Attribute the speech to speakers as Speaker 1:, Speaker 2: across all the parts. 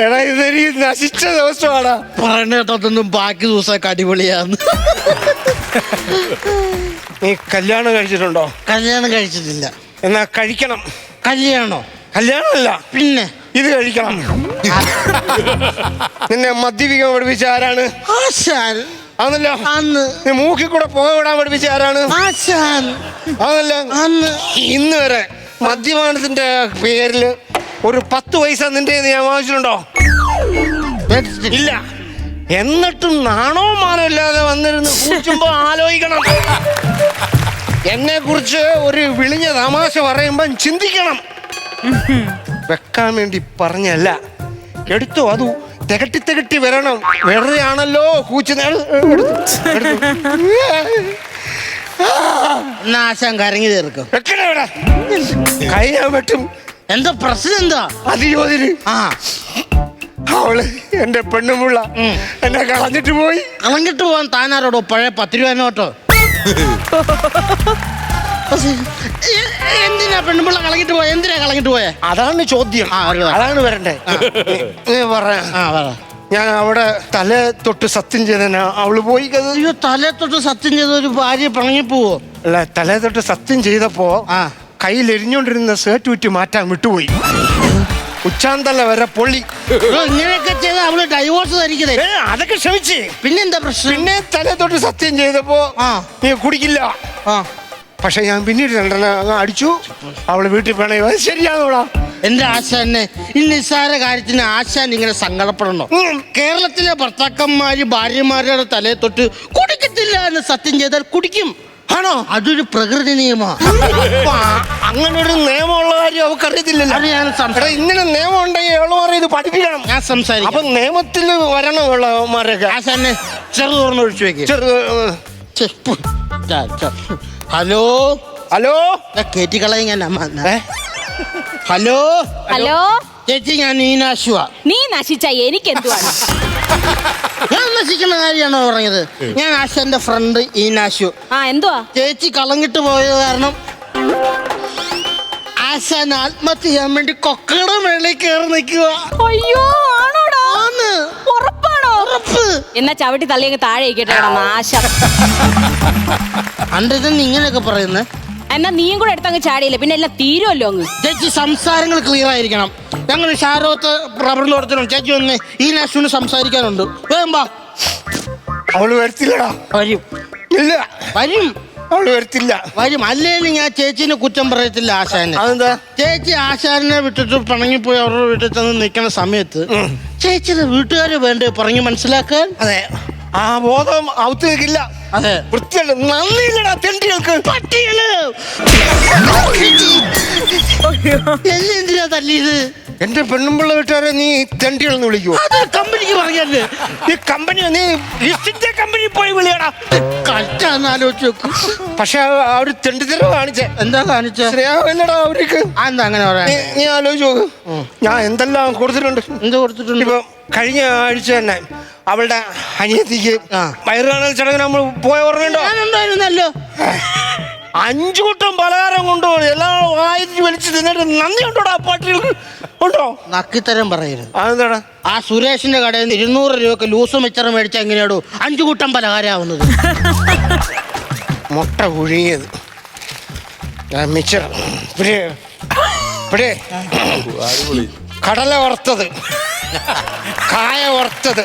Speaker 1: എടാ ഇതെനിക്ക് നശിച്ച ദിവസമാടാ.
Speaker 2: പറഞ്ഞ കേട്ടതൊന്നും ബാക്കി ദിവസമൊക്കെ അടിപൊളിയാന്ന്.
Speaker 1: നീ കല്യാണം കഴിച്ചിട്ടുണ്ടോ?
Speaker 2: കല്യാണം കഴിച്ചിട്ടില്ല.
Speaker 1: എന്നാ കഴിക്കണം.
Speaker 2: കല്യാണോ?
Speaker 1: കല്യാണമല്ല,
Speaker 2: പിന്നെ
Speaker 1: ഇത് കഴിക്കണം. നിന്നെ മദ്യപിക്കാൻ പഠിപ്പിച്ച ആരാണ്?
Speaker 2: ആശാൻ.
Speaker 1: ആണല്ലോ.
Speaker 2: അന്ന്.
Speaker 1: നീ മൂക്കിൽ കൂടെ പുക വിടാൻ പഠിപ്പിച്ച ആരാണ്?
Speaker 2: ആശാൻ.
Speaker 1: ആണല്ലോ.
Speaker 2: അന്ന്.
Speaker 1: ഇന്ന് വരെ മദ്യപാനത്തിന്റെ പേരില് ഒരു 10 പൈസ നിന്റെ ഞാൻ വാങ്ങിച്ചിട്ടുണ്ടോ? ഇല്ല. എന്നിട്ടും നാണോ മാനോ ഇല്ലാതെ വന്നിരുന്ന് കുടിച്ചുമ്പോ ആലോചിക്കണം. എന്നെ കുറിച്ച് ഒരു വിളിഞ്ഞ തമാശ പറയുമ്പം ചിന്തിക്കണം. വെക്കാൻ വേണ്ടി പറഞ്ഞല്ല, എടുത്തോ. അത് തികട്ടി വരണം. വെറുതെ ആണല്ലോ കൂച്ചുനാൾ.
Speaker 2: ആശാൻ കരങ്ങി തീർക്കും.
Speaker 1: വെക്കണേ ഇവിടെ. കൈ ഞാൻ വെട്ടും.
Speaker 2: എന്താ പ്രശ്നം? എന്താ
Speaker 1: അതിയോതിന്? അവള് എന്റെ പെണ്ണുമുള്ള എന്നെ കളഞ്ഞിട്ട് പോയി.
Speaker 2: കളഞ്ഞിട്ട് പോവാൻ താനാരോടോ? പഴയ 10 രൂപ നോട്ടോ? എന്തിനാ പെണ്ണുമുള്ള കളഞ്ഞിട്ട് പോയ? എന്തിനാ കളഞ്ഞിട്ട് പോയെ?
Speaker 1: അതാണ് ചോദ്യം. അതാണ് വരണ്ടേ. ഞാൻ അവിടെ തല തൊട്ട് സത്യം ചെയ്തനാ അവള് പോയി.
Speaker 2: അയ്യോ, തലേ തൊട്ട് സത്യം ചെയ്ത ഒരു ഭാര്യ പിണങ്ങി പോവോ?
Speaker 1: അല്ല, തലേ തൊട്ട് സത്യം ചെയ്തപ്പോ കയ്യിൽ എരിഞ്ഞോണ്ടിരുന്ന സേർട്ട് വിറ്റ് മാറ്റാൻ വിട്ടുപോയി. ഉച്ചാന്തല വരെ പൊള്ളി.
Speaker 2: ഇങ്ങനെയൊക്കെ ചെയ്ത അവള് ഡൈവോഴ്സ് തരിക്കതേ.
Speaker 1: അതൊക്കെ ക്ഷമിച്ച്.
Speaker 2: പിന്നെന്താ പ്രശ്നം?
Speaker 1: പിന്നെ തലേ തൊട്ട് സത്യം ചെയ്തപ്പോ നീ കുടിക്കില്ല. പക്ഷെ ഞാൻ പിന്നീട് 2 അങ്ങ് അടിച്ചു. അവള് വീട്ടിൽ പണയോ? ശരിയാണോടാ?
Speaker 2: എന്റെ ആശാനെ, ഈ നിസ്സാര കാര്യത്തിന് ആശാൻ ഇങ്ങനെ സങ്കടപ്പെടണോ? കേരളത്തിലെ ഭർത്താക്കന്മാര് ഭാര്യമാരുടെ തലയെ തൊട്ട് കുടിക്കത്തില്ല എന്ന് സത്യം ചെയ്താൽ കുടിക്കും. ആണോ? അതൊരു പ്രകൃതി നിയമമാണ്.
Speaker 1: അങ്ങനൊരു നിയമമുള്ള കാര്യം അവർക്ക് അറിയത്തില്ലല്ലോ. ഇങ്ങനെ നിയമം ഉണ്ടെങ്കിൽ എവളുമാരെ ഇത് പഠിപ്പിക്കണം.
Speaker 2: ഞാൻ സംസാരിക്കും.
Speaker 1: അപ്പൊ നിയമത്തിൽ വരണം ഉള്ളമാരൊക്കെ.
Speaker 2: ആശാനെ ചെറു തുറന്ന് ഒഴിച്ചു വെക്കും. ഹലോ
Speaker 1: ഹലോ,
Speaker 2: കേറ്റിക്കളയും ഞാൻ. ഹലോ
Speaker 3: ഹലോ
Speaker 2: ചേച്ചി, ഞാൻ നീനാശുവാ.
Speaker 3: നീ നശിച്ച എനിക്ക് എന്തുവാണ്?
Speaker 2: ഞാൻ നശിക്കുന്ന കാര്യമാണോ പറഞ്ഞത്? ഞാൻ ആശാന്റെ ഫ്രണ്ട് ഈനാശു.
Speaker 3: എന്തുവാ?
Speaker 2: ചേച്ചി കളഞ്ഞിട്ട് പോയത് കാരണം ആശാൻ ആത്മഹത്യ ചെയ്യാൻ വേണ്ടി കൊക്കയുടെ മേളിൽ കയറി നിൽക്കുക.
Speaker 3: അയ്യോ, ആണോടാ? ഉറപ്പാണോ?
Speaker 2: ഉറപ്പ്.
Speaker 3: എന്നാ ചവിട്ടി തള്ളിയങ്ങ് താഴെ കേട്ടോ നാശം.
Speaker 2: അണ്ടെന്ന് ഇങ്ങനെയൊക്കെ പറയുന്നത്.
Speaker 3: എന്നാ നീയും കൂടെ എടുത്തങ്ങ് ചാടിയില്ല, പിന്നെ എല്ലാം തീരുമല്ലോ അങ്ങ്.
Speaker 2: ചേച്ചി സംസാരങ്ങൾ ക്ലിയർ ആയിരിക്കണം. ഞങ്ങൾ ഷാരോത്ത് റബ്ബർ തോട്ടത്തിനുണ്ട്. ചേച്ചി ഒന്ന് ഈ നാശുവിന് സംസാരിക്കാനുണ്ട്. വേമ്പാ.
Speaker 1: അവള് വരത്തില്ലടാ.
Speaker 2: വരും.
Speaker 1: ഇല്ല,
Speaker 2: വരും.
Speaker 1: അവള് വരത്തില്ല.
Speaker 2: വരും. അല്ലേലും ഞാൻ ചേച്ചിനെ കുറ്റം പറയത്തില്ല ആശാനെ.
Speaker 1: അതെന്താ? ചേച്ചി
Speaker 2: ആശാനെ വിട്ടിട്ട് പിണങ്ങിപ്പോയി അവരുടെ വീട്ടിൽ ചെന്ന് നിൽക്കുന്ന സമയത്ത് ചേച്ചിയുടെ വീട്ടുകാര് വേണ്ടേ പറഞ്ഞ് മനസ്സിലാക്കാൻ?
Speaker 1: അതെ, ആ ബോധം അവത്ത് നിൽക്കില്ല.
Speaker 2: അതെ,
Speaker 1: വൃത്തിയല്ല. നന്ദിയില്ലടാ തെണ്ടികൾക്ക്.
Speaker 2: പട്ടികള് എന്നെ എന്തിനാ തല്ലിയത്?
Speaker 1: എന്റെ പെണ്ണുമ്പിള്ള വീട്ടുകാരെ നീ തെണ്ടികളെന്ന് വിളിക്കുവോ?
Speaker 2: അത് കമ്പനിക്ക് പറഞ്ഞല്ലേ.
Speaker 1: ഈ കമ്പനി നീ ഈസ്റ്റിന്റെ കമ്പനി പോയി വിളിയടാ.
Speaker 2: കഷ്ടാന്ന് ആലോചിച്ച് നോക്കും.
Speaker 1: പക്ഷെ അവര് തെണ്ടിത്തരം കാണിച്ചേ.
Speaker 2: എന്താ കാണിച്ച?
Speaker 1: ശരിയാവില്ലടാ അവർക്ക്.
Speaker 2: എന്താ അങ്ങനെ പറയാ?
Speaker 1: നീ ആലോചിച്ച് നോക്ക്. ഞാൻ എന്തെല്ലാം കൊടുത്തിട്ടുണ്ട്.
Speaker 2: എന്ത് കൊടുത്തിട്ടുണ്ട്?
Speaker 1: ഇപ്പൊ കഴിഞ്ഞ ആഴ്ച തന്നെ അവളുടെ അനിയത്തിക്ക് വയറുകാണൽ ചടങ്ങിന് നമ്മൾ പോയ ഓർമ്മയുണ്ടോ?
Speaker 2: ഞാനുണ്ടായിരുന്നല്ലോ.
Speaker 1: 5 കൂട്ടം പലഹാരം കൊണ്ടുപോകും. എല്ലാം വായിച്ച് വലിച്ച് തിന്നിട്ട് നന്ദി ഉണ്ടോടാ പാട്ടികൾക്ക്? ഉണ്ടോ?
Speaker 2: നക്കിത്തരം പറയരുത്.
Speaker 1: അതെന്താടാ?
Speaker 2: ആ സുരേഷിന്റെ കടയിൽ നിന്ന് 200 രൂപക്ക് ലൂസ് മിച്ചറ് മേടിച്ചാൽ എങ്ങനെയാടോ 5 കൂട്ടം പലഹാരമാവുന്നത്?
Speaker 1: മുട്ട പുഴുങ്ങിയത്, മിച്ചർ, കടല വറുത്തത്, കായ വറുത്തത്,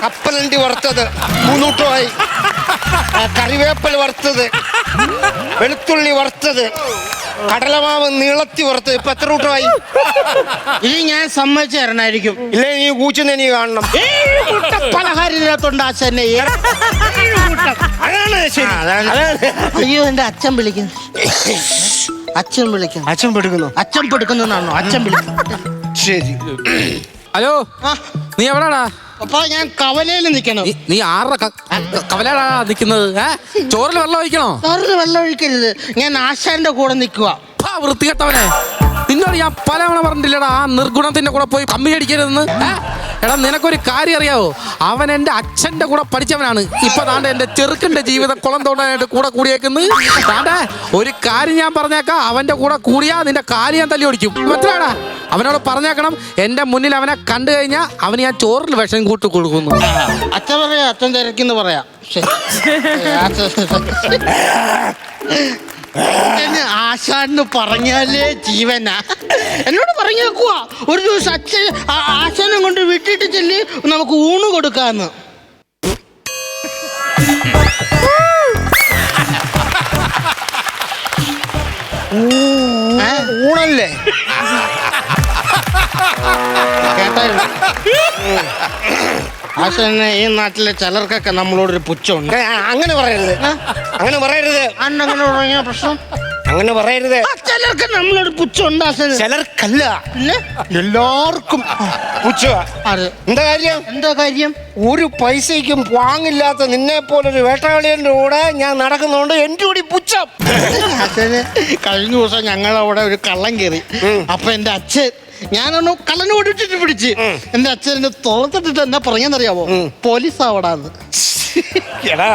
Speaker 1: കപ്പലണ്ടി വറുത്തത് 3 കൂട്ടമായി, കറിവേപ്പൽ വറുത്തത്, വെളുത്തുള്ളി വറുത്തത്, കടലമാവ് നീളത്തി വറുത്തത്. ഇപ്പൊ എത്ര കൂട്ടമായി?
Speaker 2: ഇനി ഞാൻ സമ്മതിച്ചു തരണായിരിക്കും.
Speaker 1: ഇല്ലേ നീ കൂച്ചുന്ന നീ കാണണം.
Speaker 2: പലഹാരത്തിനകത്തുണ്ട് ആശാനെ.
Speaker 1: അതാണ് ശരി.
Speaker 2: അയ്യോ, എന്റെ അച്ഛൻ വിളിക്കുന്നു. അച്ഛൻ വിളിക്കുന്നു.
Speaker 1: അച്ഛൻ പെടുക്കുന്നു.
Speaker 2: അച്ഛൻ പെടുക്കുന്നാണോ? അച്ഛൻ വിളിക്കുന്നു.
Speaker 1: ശരി.
Speaker 4: ഹലോ, നീ എവിടാടാ?
Speaker 2: അപ്പൊ ഞാൻ കവലയിൽ നിൽക്കണം.
Speaker 4: നീ ആരുടെ കവലയാടാ നിക്കുന്നത്? ചോറിൽ വെള്ളം ഒഴിക്കണോ?
Speaker 2: ചോറിൽ വെള്ളം ഒഴിക്കരുത്. ഞാൻ ആശാന്റെ കൂടെ നിൽക്കുക.
Speaker 4: വൃത്തികെട്ടവനെ, നിന്നോട് ഞാൻ പലവണ പറഞ്ഞില്ലടാ ആ നിർഗുണത്തിന്റെ കൂടെ പോയി കമ്പി അടിക്കരുതെന്ന്. എടാ നിനക്കൊരു കാര്യം അറിയാവോ, അവൻ എന്റെ അച്ഛന്റെ കൂടെ പഠിച്ചവനാണ്. ഇപ്പൊ താണ്ട എന്റെ ചെറുക്കന്റെ ജീവിതം കുളം തോണ്ടാനായിട്ട് കൂടെ കൂടിയേക്കുന്നത്. താണ്ട ഒരു കാര്യം ഞാൻ പറഞ്ഞേക്കാം, അവന്റെ കൂടെ കൂടിയാ നിന്റെ കാര്യം ഞാൻ തല്ലി ഓടിക്കും. മനസ്സിലാടാ? അവനോട് പറഞ്ഞേക്കണം, എന്റെ മുന്നിൽ അവനെ കണ്ടു കഴിഞ്ഞാൽ അവന് ഞാൻ ചോറിൽ വിഷം കൂട്ടി കൊടുക്കുന്നു.
Speaker 2: അച്ഛൻ പറയാ, അച്ഛൻ തിരക്കിന്ന് പറയാ. ആശാന്ന് പറഞ്ഞാലേ ജീവനാ. എന്നോട് പറഞ്ഞേക്കുവാ ഒരു ദിവസം അച്ഛൻ ആശാനം കൊണ്ട് വിട്ടിട്ട് ചെല്ലി നമുക്ക് ഊണ് കൊടുക്കാന്ന്.
Speaker 1: ഊണല്ലേ
Speaker 2: കേട്ടായിരുന്നു. ആശാനെ ഈ നാട്ടിലെ ചിലർക്കൊക്കെ നമ്മളോടൊരു പുച്ഛമുണ്ട്.
Speaker 1: അങ്ങനെ പറയരുത്, അങ്ങനെ പറയരുത്.
Speaker 2: അന്നങ്ങനെ തുടങ്ങിയ പ്രശ്നം
Speaker 1: അങ്ങനെ പറയരുത്.
Speaker 2: ചിലർക്ക് നമ്മളോട് പുച്ഛമുണ്ട് ആശാന്.
Speaker 1: ചിലർക്കല്ല,
Speaker 2: പിന്നെ
Speaker 1: എല്ലാവർക്കും പുച്ഛമാ.
Speaker 2: അത്
Speaker 1: എന്താ കാര്യം?
Speaker 2: എന്താ കാര്യം?
Speaker 1: ഒരു പൈസയ്ക്കും വാങ്ങില്ലാത്ത നിന്നെ പോലൊരു വേട്ടയാളിയുടെ കൂടെ ഞാൻ നടക്കുന്നതുകൊണ്ട് എന്റെ കൂടി പുച്ഛം.
Speaker 2: ആശാന് കഴിഞ്ഞ ദിവസം ഞങ്ങളവിടെ ഒരു കള്ളം കയറി. അപ്പൊ എന്റെ അച്ഛൻ ഞാനൊന്ന് കള്ളനെ ഓടിച്ചിട്ട് പിടിച്ച് എന്റെ അച്ഛൻ എന്നെ തുറത്തിട്ടിട്ട് എന്നാ പറഞ്ഞെന്നറിയാവോ? പോലീസ് ആവടാന്ന്.
Speaker 1: എടാ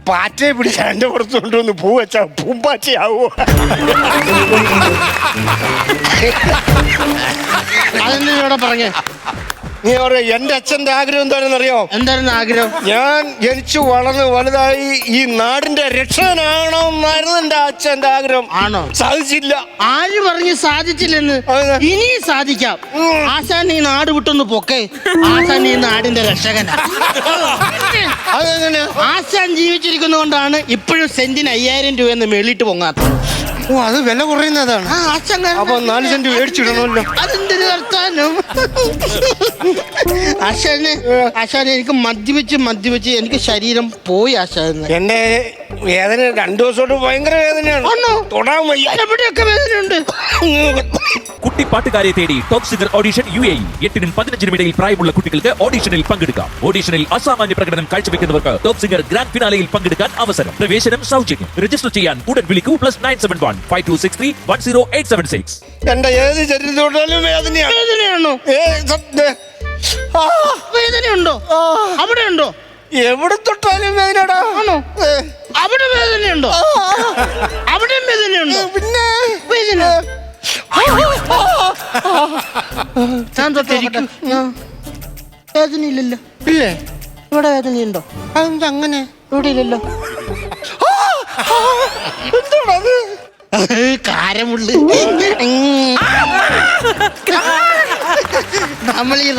Speaker 1: പാറ്റയെ പിടിച്ച എന്റെ പുറത്ത് കൊണ്ടുവന്ന് പൂ വെച്ചാ പൂമ്പാറ്റയാവോ?
Speaker 2: അതെന്തിനോടെ പറഞ്ഞേ?
Speaker 1: നീ പറയാ എന്റെ അച്ഛന്റെ ആഗ്രഹം എന്താണെന്ന് അറിയോ?
Speaker 2: എന്തായിരുന്നു ആഗ്രഹം?
Speaker 1: ഞാൻ ജനിച്ചു വളർന്ന് വലുതായി ഈ നാടിന്റെ രക്ഷകനാകണമെന്നായിരുന്നു എന്റെ അച്ഛന്റെ ആഗ്രഹം.
Speaker 2: ആണോ?
Speaker 1: സാധിച്ചില്ല.
Speaker 2: ആര് പറഞ്ഞ് സാധിച്ചില്ലെന്ന്?
Speaker 1: അതെ.
Speaker 2: ഇനി സാധിക്കാം. ആശാൻ ഈ നാട് വിട്ടൊന്ന് പൊക്കെ. ആശാൻ ഈ നാടിന്റെ രക്ഷകനാ.
Speaker 1: അതെങ്ങനെ?
Speaker 2: ആശാൻ ജീവിച്ചിരിക്കുന്നതുകൊണ്ടാണ് ഇപ്പോഴും സെന്റിന് 5000 രൂപയെന്ന് മേളിട്ട് പൊങ്ങാത്തത്.
Speaker 1: ഓ, അത് വില കുറയുന്നതാണ്.
Speaker 2: ആശാൻ
Speaker 1: അപ്പൊ 4 സെന്റ് മേടിച്ചിടണമല്ലോ.
Speaker 2: അതെന്തൊരു വർത്താനം. ആശാന് എനിക്ക് മദ്യപിച്ച് എനിക്ക് ശരീരം പോയി ആശാന്.
Speaker 1: എന്റെ വേദന 2 ദിവസത്തോട്ട് ഭയങ്കര വേദനയാണ്. തൊടാൻ വയ്യ.
Speaker 2: എവിടെയൊക്കെ വേദനയുണ്ട്.
Speaker 5: കുട്ടി പാട്ടുകാരെ തേടി ടോപ്പ് സിംഗർ ഓഡിഷൻ UAE 8-നും 15-നും ഇടയിൽ പ്രായമുള്ള കുട്ടികൾക്ക് ഓഡിഷനിൽ പങ്കെടുക്കാം. ഓഡിഷനിൽ അസാമാന്യ പ്രകടനം കാഴ്ചവെക്കുന്നവർക്ക് ടോപ്പ് സിംഗർ ഗ്രാൻഡ് ഫിനാലയിൽ പങ്കെടുക്കാൻ അവസരം. പ്രവേശനം സൗജന്യം. രജിസ്റ്റർ ചെയ്യാൻ ഉടൻ വിളിക്കൂ +971 5263 10876.
Speaker 1: എന്റെ ഏത് ശരീരം തൊട്ടാലും വേദനയാണ്.
Speaker 2: വേദനയാണോ? വേദനയുണ്ടോ? അവിടെ ഉണ്ടോ?
Speaker 1: എവിടെ തൊട്ടാലും വേദനടാ.
Speaker 2: ആണോ? അവിടെ വേദനയുണ്ടോ? അവിടെ വേദനയുണ്ടോ?
Speaker 1: പിന്നെ
Speaker 2: വേദന ഞാൻ തൊട്ടിരിക്കും. വേദനയില്ലല്ലോ.
Speaker 1: ഇല്ലേ?
Speaker 2: ഇവിടെ വേദനയുണ്ടോ?
Speaker 1: അതെന്താ അങ്ങനെ?
Speaker 2: ഇവിടെ ഇല്ലല്ലോ.
Speaker 1: എന്താണത്?
Speaker 2: കാരമുള്ളു. നമ്മൾ ഈ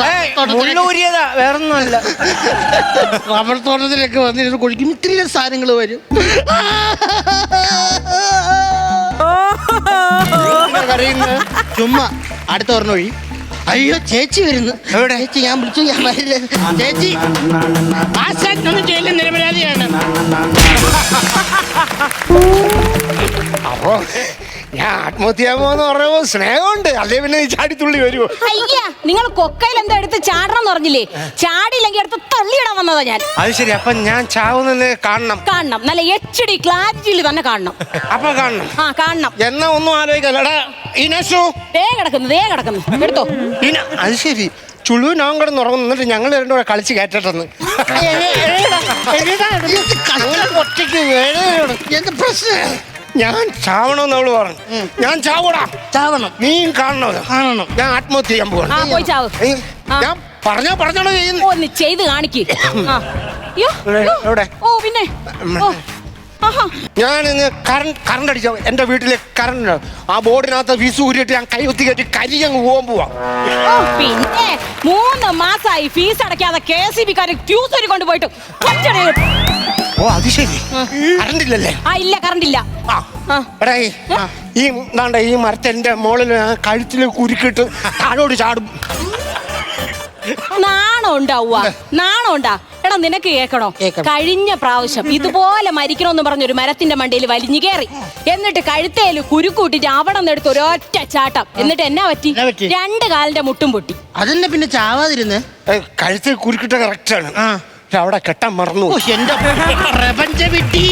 Speaker 1: മുള്ളൂരിയതാ, വേറൊന്നുമല്ല.
Speaker 2: റബ്ബർ തോട്ടത്തിലൊക്കെ വന്നിരുന്ന് കുഴിക്കും ഇത്തിരി സാധനങ്ങൾ വരും. ചുമ്മാ അടുത്ത പറഞ്ഞ വഴി. അയ്യോ ചേച്ചി വരുന്നു.
Speaker 1: എവിടെ?
Speaker 2: ചേച്ചി ഞാൻ വിളിച്ചു. ഞാൻ വരില്ല. ചേച്ചി ആശാനൊന്നും ചെയ്യലും നിരപരാധിയാണ്.
Speaker 1: അപ്പൊ ഞാൻ ആത്മഹത്യ ചെയ്യാമോന്ന് പറയുമ്പോ സ്നേഹമുണ്ട്. അല്ലേ പിന്നെ ചാടിത്തുള്ളി വരുമോ?
Speaker 3: അയ്യാ, നിങ്ങൾ കൊക്കയിൽ എന്താ എടുത്ത് ചാടണം എന്ന് പറഞ്ഞില്ലേ? ചാടിയില്ലെങ്കിൽ എടുത്ത് തള്ളിയിടാൻ വന്നതാ ഞാൻ.
Speaker 1: അത് ശരി. അപ്പൊ ഞാൻ ചാവുന്നത് കാണണം.
Speaker 3: കാണണം, നല്ല HD ക്ലാരിറ്റിയിൽ തന്നെ കാണണം.
Speaker 1: അപ്പൊ കാണണം.
Speaker 3: കാണണം.
Speaker 1: എന്നാ ഒന്നും ആലോചിക്കല്ലടാ. ഇനസു
Speaker 3: ദേ കിടക്കുന്നു എടുത്തോ.
Speaker 1: അത് ശരി. ചുളു ഞാൻ കിടന്ന് ഉറങ്ങുന്നു. എന്നിട്ട് ഞങ്ങൾ രണ്ടും കൂടെ കളിച്ച് കയറ്റട്ടെന്ന്. ഒറ്റയ്ക്ക്
Speaker 2: എന്ത് പ്രശ്നം?
Speaker 1: ഞാൻ ചാവണമെന്ന് അവള് പറഞ്ഞു. ഞാൻ ചാവൂടാ.
Speaker 2: ചാവണം.
Speaker 1: നീയും കാണണോ?
Speaker 2: കാണണം.
Speaker 1: ഞാൻ ആത്മഹത്യ ചെയ്യാൻ പോവാണ്.
Speaker 3: പോയി ചാവ്.
Speaker 1: ഞാൻ പറഞ്ഞോളൂ ചെയ്യുന്നു.
Speaker 3: ഒന്ന് ചെയ്ത് കാണിക്ക്.
Speaker 1: എവിടെ?
Speaker 3: ഓ പിന്നെ
Speaker 1: ഞാനിന്ന് കറണ്ട് അടിച്ച എന്റെ വീട്ടിലെ കറണ്ട് ആ ബോർഡിനകത്ത് ഫീസ് ഊരിയിട്ട് ഞാൻ കൈ ഒത്തി കയറ്റി കരിയങ്ങ് പോകാൻ പോവാ.
Speaker 3: പിന്നെ 3 മാസമായി ഫീസ് അടയ്ക്കാതെ KCB-ക്കാര് ഫ്യൂസ് ഊരി കൊണ്ടുപോയിട്ട്.
Speaker 1: ഓ അത് ശരി. കറണ്ട് ഇല്ലല്ലേ?
Speaker 3: ഇല്ല, കറണ്ട് ഇല്ല.
Speaker 1: എടാ ഈ മരത്തിന്റെ മുകളിൽ കഴുത്തിൽ കുരുക്കിട്ട് താഴോട്ട് ചാടും.
Speaker 3: നാണം ഉണ്ടാ? എടാ നിനക്ക് കേൾക്കണോ? കഴിഞ്ഞ പ്രാവശ്യം ഇതുപോലെ മരിക്കണമെന്ന് പറഞ്ഞൊരു മരത്തിന്റെ മണ്ടയിൽ വലിഞ്ഞു കയറി. എന്നിട്ട് കഴുത്തേല് കുരുക്കൂട്ടിട്ട് അവിടെ നിന്ന് എടുത്ത് ഒരൊറ്റ ചാട്ടം. എന്നിട്ട് എന്നാ പറ്റി? 2 കാലിന്റെ മുട്ടും പൊട്ടി.
Speaker 2: അതെന്നെ പിന്നെ ചാവാതിരുന്ന്?
Speaker 1: കഴുത്തിൽ കുരുക്കിട്ട കറക്റ്റാണ്. പക്ഷെ അവിടെ കെട്ടാൻ മറന്നു.
Speaker 2: എന്റെ പ്രപഞ്ച വിട്ടി.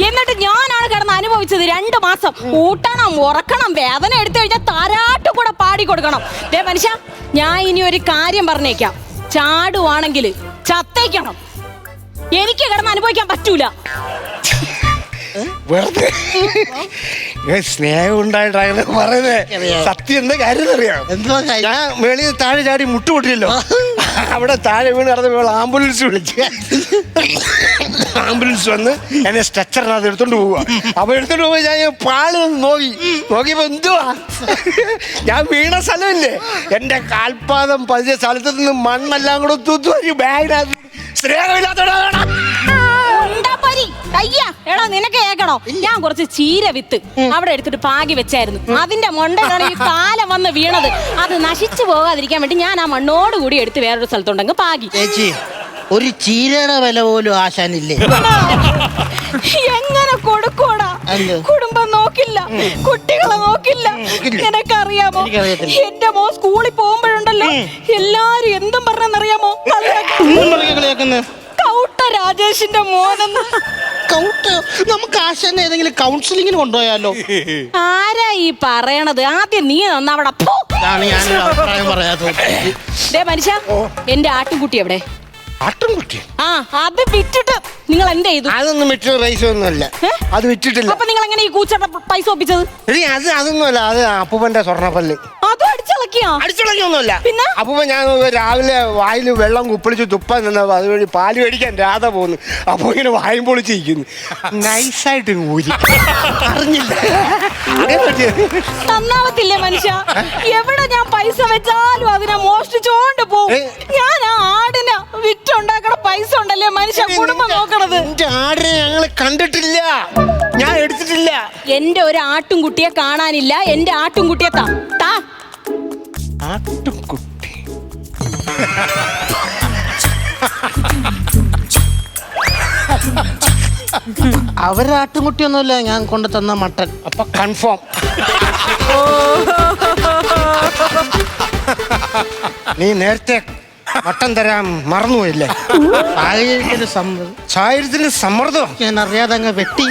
Speaker 3: എന്നിട്ട് ഞാനാണ് കിടന്ന് അനുഭവിച്ചത് 2 മാസം. ഊട്ടണം, ഉറക്കണം, വേദന എടുത്തു കഴിഞ്ഞാൽ താരാട്ട് കൂടെ പാടി കൊടുക്കണം. ദേ മനുഷ്യ, ഞാൻ ഇനി ഒരു കാര്യം പറഞ്ഞേക്കാം. ചാടുവാണെങ്കിൽ ചത്തേക്കണം. എനിക്ക് കിടന്ന് അനുഭവിക്കാൻ പറ്റൂല.
Speaker 1: വെറുതെ സ്നേഹം ഉണ്ടായിട്ടാണ് പറയുന്നത്. സത്യം എന്താ കാര്യം അറിയാം?
Speaker 2: എന്തോ
Speaker 1: ഞാൻ മേളിൽ താഴെ ചാടി മുട്ടുപൊട്ടിയല്ലോ. അവിടെ താഴെ വീണ് നടന്ന ആംബുലൻസ് വിളിച്ച് ആംബുലൻസ് വന്ന് എന്നെ സ്ട്രെച്ചറിനകത്ത് എടുത്തോണ്ട് പോവുക. അപ്പൊ എടുത്തോണ്ട് പോയി ഞാൻ പാല് നോക്കിയപ്പോ എന്തുവാ, ഞാൻ വീണ സ്ഥലമില്ലേ, എന്റെ കാൽപാദം പതിച്ച സ്ഥലത്ത് നിന്ന് മണ്ണെല്ലാം കൂടെ തൂത്തുവരി ബാഗിനകത്ത്. സ്നേഹമില്ലാത്തോടാ.
Speaker 3: എടാ നിനക്ക് കേൾക്കണോ, ഞാൻ കുറച്ച് ചീര വിത്ത് അവിടെ എടുത്തിട്ട് പാകി വെച്ചായിരുന്നു. അതിന്റെ മണ്ടയിലാണ് ഈ കാലം വന്ന് വീണത്. അത് നശിച്ചു പോകാതിരിക്കാൻ വേണ്ടി ഞാൻ ആ മണ്ണോട് കൂടി എടുത്ത് വേറൊരു സ്ഥലത്തുണ്ടെങ്കിൽ പാകി.
Speaker 2: ചേച്ചി, ഒരു ചീരയുടെ വില പോലും ആശാനില്ലേ?
Speaker 3: എങ്ങനെ കൊടുക്കൂടാ? കുടുംബം നോക്കില്ല, കുട്ടികളെ നോക്കില്ല. നിനക്കറിയാമോ, എന്റെ മോൻ സ്കൂളിൽ പോകുമ്പോഴുണ്ടല്ലോ എല്ലാരും എന്തും പറഞ്ഞെന്നറിയാമോ? കൗട്ട രാജേഷിന്റെ മോനെന്ന്.
Speaker 2: നമുക്ക് ആശാനെ ഏതെങ്കിലും കൗൺസിലിങ്ങിന് കൊണ്ടുപോയാലോ?
Speaker 3: ആരാ ഈ പറയണത്? ആദ്യം നീ നന്നവിടെ പോ.
Speaker 2: ഞാനൊരു അഭിപ്രായം പറയാത്ത
Speaker 3: മനുഷ്യ, എന്റെ ആട്ടുംകുട്ടി എവിടെ?
Speaker 1: ആട്ടുംകുട്ടി?
Speaker 3: ആ, അത് വിറ്റിട്ട് നിങ്ങൾ എന്ത് ചെയ്തു?
Speaker 1: അതൊന്നും വിറ്റ് പൈസ ഒന്നുമല്ല, അത് വിറ്റിട്ടില്ല.
Speaker 3: അപ്പൊ നിങ്ങൾ എങ്ങനെ ഈ കൂച്ചയുടെ പൈസ ഒപ്പിച്ചത്?
Speaker 1: അതൊന്നുമല്ല, അത് അപ്പൂപ്പന്റെ സ്വർണ്ണപ്പല്ല്.
Speaker 3: അതും
Speaker 1: അടിച്ചിളക്കിയൊന്നുമല്ല.
Speaker 3: പിന്നെ
Speaker 1: അപ്പൂപ്പൻ ഞാൻ രാവിലെ വായിൽ വെള്ളം കുപ്പിളിച്ച് തുപ്പാൻ നിന്നപ്പോ അതുവഴി പാല് മേടിക്കാൻ രാധ പോന്നു. അപ്പൊ ഇങ്ങനെ വായും പൊളിച്ചിരിക്കുന്നു. നൈസായിട്ട് ഊരി അറിഞ്ഞില്ല.
Speaker 3: നന്നാവത്തില്ലേ മനുഷ്യ? എവിടെ ഞാൻ പൈസ വെച്ചാലും അതിനെ മോഷ്ടിച്ചോണ്ട് പോകും. ഞാൻ ആ ആടിനെ വിറ്റുണ്ടാക്കണ പൈസ ഉണ്ടല്ലേ മനുഷ്യ കുടുംബം നോക്കണത്.
Speaker 1: എന്റെ ആടിനെ ഞങ്ങള് കണ്ടിട്ടില്ല, ഞാൻ എടുത്തിട്ടില്ല.
Speaker 3: എന്റെ ഒരു ആട്ടുംകുട്ടിയെ കാണാനില്ല. എന്റെ ആട്ടുംകുട്ടിയെ താ.
Speaker 1: ആട്ടുംകുട്ടി
Speaker 2: അവരാട്ടുംകുട്ടിയൊന്നുമില്ല, ഞാൻ കൊണ്ടു തന്ന മട്ടൻ.
Speaker 1: അപ്പൊ കൺഫേം. നീ നേരത്തെ മട്ടൻ തരാൻ മറന്നുപോയില്ലേ? സാഹചര്യത്തിന് സമ്മർദ്ദം
Speaker 2: ഞാൻ അറിയാതെ അങ്ങ് വെട്ടി.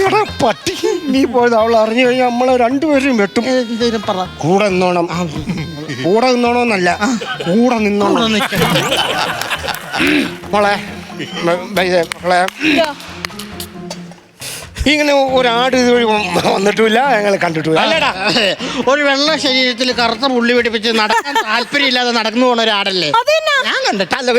Speaker 1: എടാ പട്ടി, നീ പോയത് അവൾ അറിഞ്ഞു കഴിഞ്ഞാൽ നമ്മളെ രണ്ടുപേരും വെട്ടും.
Speaker 2: എന്തേലും പറ.
Speaker 1: കൂടെ നിന്നോണം. കൂടെ നിന്നോണോന്നല്ല, കൂടെ നിന്നോണം. മോളെ മോളെ, ഇങ്ങനെ ഒരാട് ഇതുവഴി വന്നിട്ടുമില്ല, ഞങ്ങൾ കണ്ടിട്ടില്ല.
Speaker 2: അല്ലടാ, ഒരു വെള്ള ശരീരത്തിൽ കറുത്ത പുള്ളി പിടിപ്പിച്ച് നടക്കാൻ താല്പര്യമില്ലാതെ നടന്നു പോണ ഒരാടല്ലേ ഞാൻ കണ്ടിട്ടല്ല.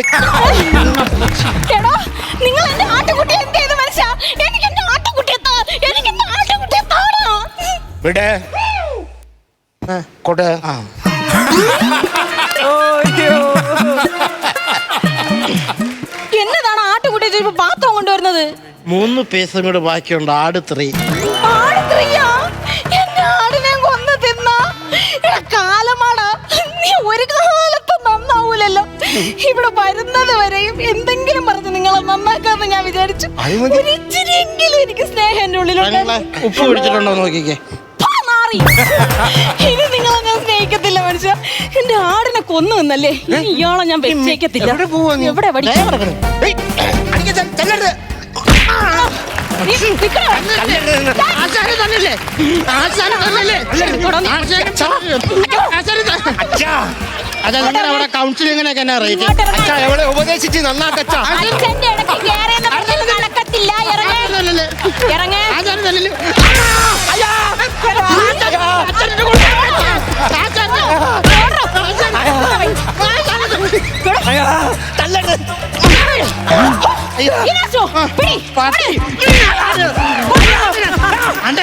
Speaker 3: നിങ്ങൾ എന്റെ ആട്ടുകുട്ടിയെ എന്ത് ചെയ്തു മനുഷ്യ? എനിക്ക് എന്റെ ആട്ടുകുട്ടിയെ താ. എനിക്ക് എന്റെ ആട്ടുകുട്ടിയെ താടാ.
Speaker 1: വിടെ കൊട്.
Speaker 3: എന്നതാണ് ആട്ടുകുട്ടിയെ പാത്രം കൊണ്ടുവരുന്നത്?
Speaker 2: 3 പീസും കൂടെ ബാക്കിയുണ്ട്. ആട് 3.
Speaker 3: എന്റെ ആടിനെ കൊന്ന് തിന്ന കാലമാടാ. നീ ഒരു കാലത്തും നന്നാവൂലല്ലോ. ഇവിടെ വരുന്നത് വരെയും എന്തെങ്കിലും പറഞ്ഞ് നിങ്ങളെ നന്നാക്കാന്ന് ഞാൻ വിചാരിച്ചു. ഒരിച്ചിരിയെങ്കിലും എനിക്ക് സ്നേഹം എന്റെ ഉള്ളിലുണ്ട്.
Speaker 2: ഉപ്പ് പിടിച്ചിട്ടുണ്ടോ നോക്കിക്കേ.
Speaker 3: ഇനി നിങ്ങളെ ഞാൻ സ്നേഹിക്കത്തില്ല മനുഷ്യ. എന്റെ ആടിനെ കൊന്നു നിന്നല്ലേ, ഇയാളെ ഞാൻ വെച്ചേക്കത്തില്ല. എവിടെ
Speaker 2: അവിടെ കൗൺസിലിങ്ങിനൊക്കെ എന്നാ റേറ്റ്?
Speaker 1: എവിടെ ഉപദേശിച്ച് നന്നാക്കച്ചാ.
Speaker 3: നടക്കത്തില്ല.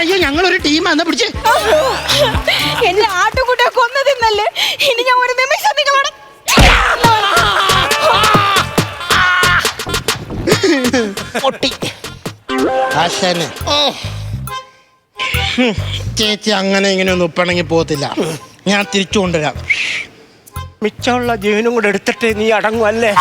Speaker 2: അയ്യോ, ഞങ്ങളൊരു ടീമാ പിടിച്ച്.
Speaker 3: എന്റെ ആട്ടുകുട്ടിയെ കൊന്നു തിന്നല്ലേ, ഇനി ഞാൻ ഒരു നിമിഷം നിങ്ങളോട്
Speaker 2: ആശാന് ചേച്ചി അങ്ങനെ ഇങ്ങനെ ഒന്നും ഉപ്പണെങ്കിൽ പോകത്തില്ല. ഞാൻ തിരിച്ചു കൊണ്ടുവരാം.
Speaker 1: മിച്ചമുള്ള ജീവനും കൂടെ എടുത്തിട്ട് നീ അടങ്ങുമല്ലേ?